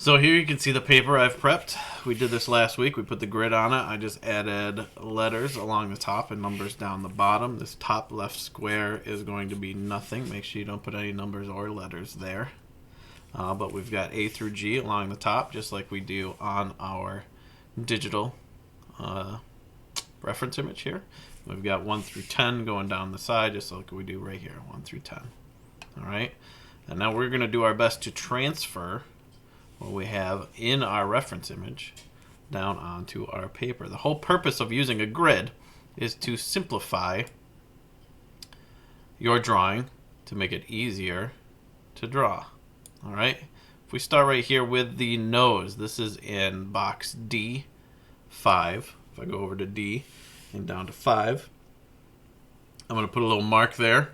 So here you can see the paper I've prepped. We did this last week. We put the grid on it. I just added letters along the top and numbers down the bottom. This top left square is going to be nothing. Make sure you don't put any numbers or letters there. But we've got A through G along the top, just like we do on our digital reference image here. We've got 1 through 10 going down the side, just like we do right here, 1 through 10. All right, and now we're going to do our best to transfer what we have in our reference image down onto our paper. The whole purpose of using a grid is to simplify your drawing to make it easier to draw. All right, if we start right here with the nose, this is in box D5. If I go over to D and down to 5, I'm going to put a little mark there,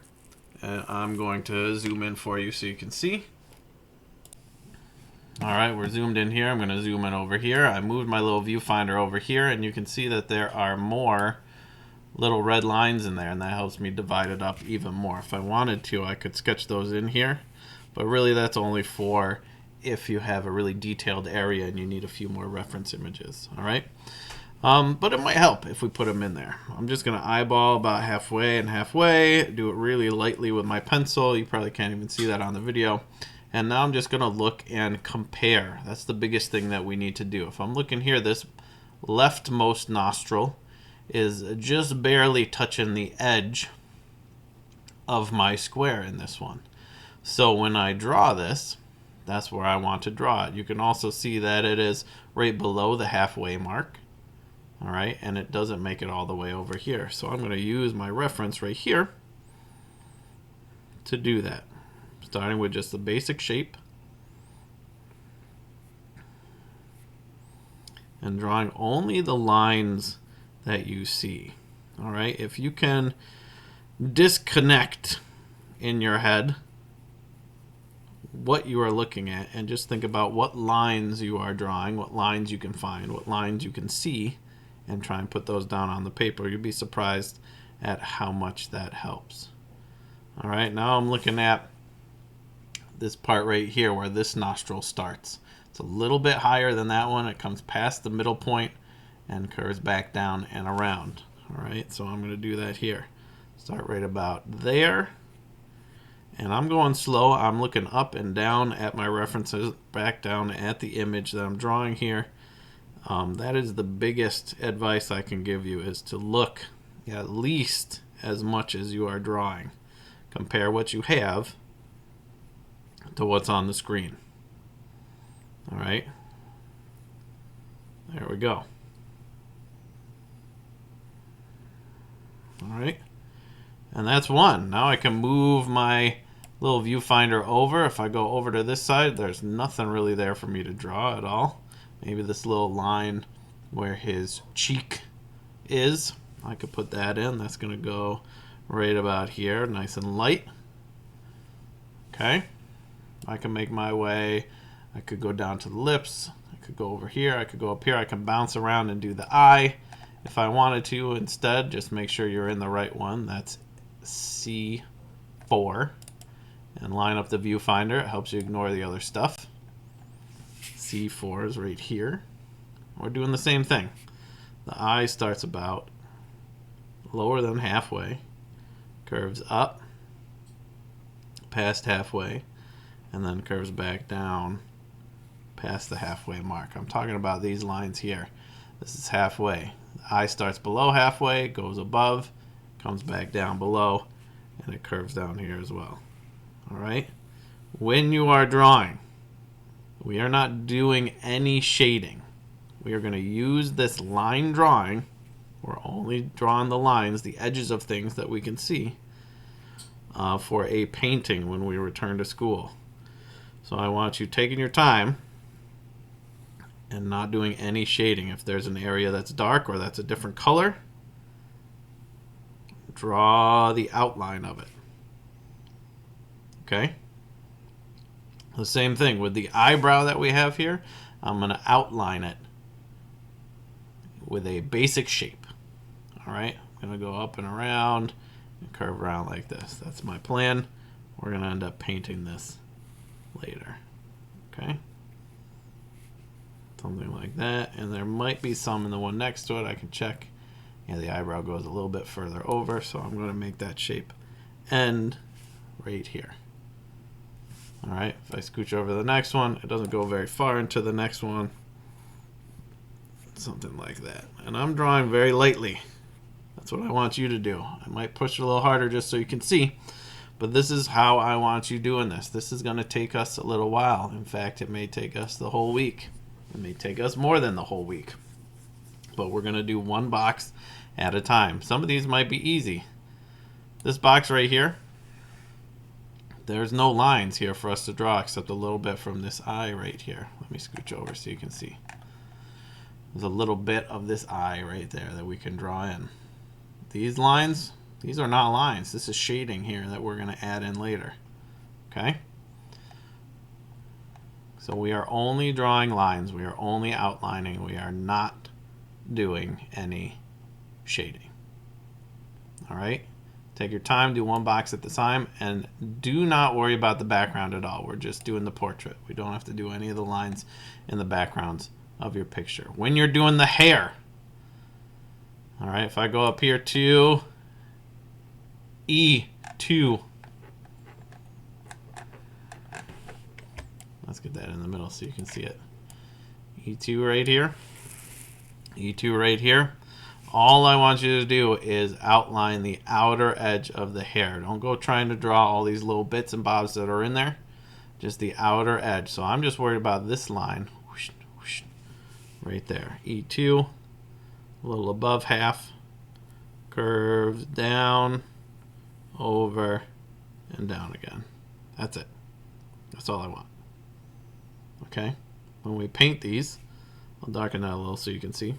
and I'm going to zoom in for you so you can see. All right, we're zoomed in here. I'm going to zoom in over here. I moved my little viewfinder over here, and you can see that there are more little red lines in there, and that helps me divide it up even more. If I wanted to, I could sketch those in here, but really that's only for if you have a really detailed area and you need a few more reference images. All right, but it might help if we put them in there. I'm just going to eyeball about halfway and halfway, do it really lightly with my pencil. You probably can't even see that on the video. And now I'm just going to look and compare. That's the biggest thing that we need to do. If I'm looking here, this leftmost nostril is just barely touching the edge of my square in this one. So when I draw this, that's where I want to draw it. You can also see that it is right below the halfway mark. All right, and it doesn't make it all the way over here. So I'm going to use my reference right here to do that. Starting with just the basic shape and drawing only the lines that you see. All right, if you can disconnect in your head what you are looking at and just think about what lines you are drawing, what lines you can find, what lines you can see, and try and put those down on the paper, you'll be surprised at how much that helps. All right, now I'm looking at this part right here where this nostril starts. It's a little bit higher than that one. It comes past the middle point and curves back down and around. All right, so I'm going to do that here. Start right about there. And I'm going slow. I'm looking up and down at my references, back down at the image that I'm drawing here. That is the biggest advice I can give you, is to look at least as much as you are drawing. Compare what you have to what's on the screen. All right, there we go. All right, and that's one. Now I can move my little viewfinder over. If I go over to this side, there's nothing really there for me to draw at all. Maybe this little line where his cheek is, I could put that in. That's going to go right about here, nice and light. Okay, I can make my way. I could go down to the lips. I could go over here. I could go up here. I can bounce around and do the eye if I wanted to instead. Just make sure you're in the right one. That's C4. And line up the viewfinder. It helps you ignore the other stuff. C4 is right here. We're doing the same thing. The eye starts about lower than halfway, curves up past halfway, and then curves back down past the halfway mark. I'm talking about these lines here. This is halfway. The eye starts below halfway, goes above, comes back down below, and it curves down here as well. All right? When you are drawing, we are not doing any shading. We are going to use this line drawing. We're only drawing the lines, the edges of things that we can see for a painting when we return to school. So I want you taking your time and not doing any shading. If there's an area that's dark or that's a different color, draw the outline of it. Okay? The same thing with the eyebrow that we have here. I'm going to outline it with a basic shape. All right? I'm going to go up and around and curve around like this. That's my plan. We're going to end up painting this later. Okay? Something like that. And there might be some in the one next to it. I can check. Yeah, the eyebrow goes a little bit further over, so I'm going to make that shape end right here. All right, if I scooch over the next one, it doesn't go very far into the next one. Something like that. And I'm drawing very lightly. That's what I want you to do. I might push it a little harder just so you can see, but this is how I want you doing this. This is going to take us a little while. In fact, it may take us the whole week. It may take us more than the whole week. But we're going to do one box at a time. Some of these might be easy. This box right here, there's no lines here for us to draw except a little bit from this eye right here. Let me scooch over so you can see. There's a little bit of this eye right there that we can draw in. These lines, these are not lines. This is shading here that we're going to add in later. Okay? So we are only drawing lines. We are only outlining. We are not doing any shading. All right? Take your time, do one box at a time, and do not worry about the background at all. We're just doing the portrait. We don't have to do any of the lines in the backgrounds of your picture. When you're doing the hair, all right, if I go up here to E2, let's get that in the middle so you can see it. E2 right here, E2 right here. All I want you to do is outline the outer edge of the hair. Don't go trying to draw all these little bits and bobs that are in there. Just the outer edge. So I'm just worried about this line. Whoosh, whoosh, right there. E2, a little above half. Curves down, over, and down again. That's it. That's all I want. Okay? When we paint these, I'll darken that a little so you can see.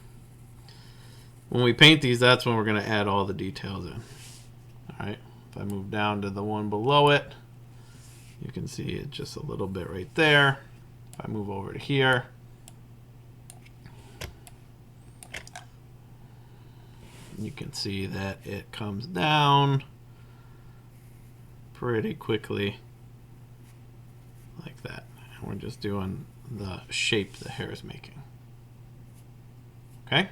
When we paint these, that's when we're going to add all the details in. All right, if I move down to the one below it, you can see it just a little bit right there. If I move over to here, you can see that it comes down pretty quickly like that. And we're just doing the shape the hair is making. Okay?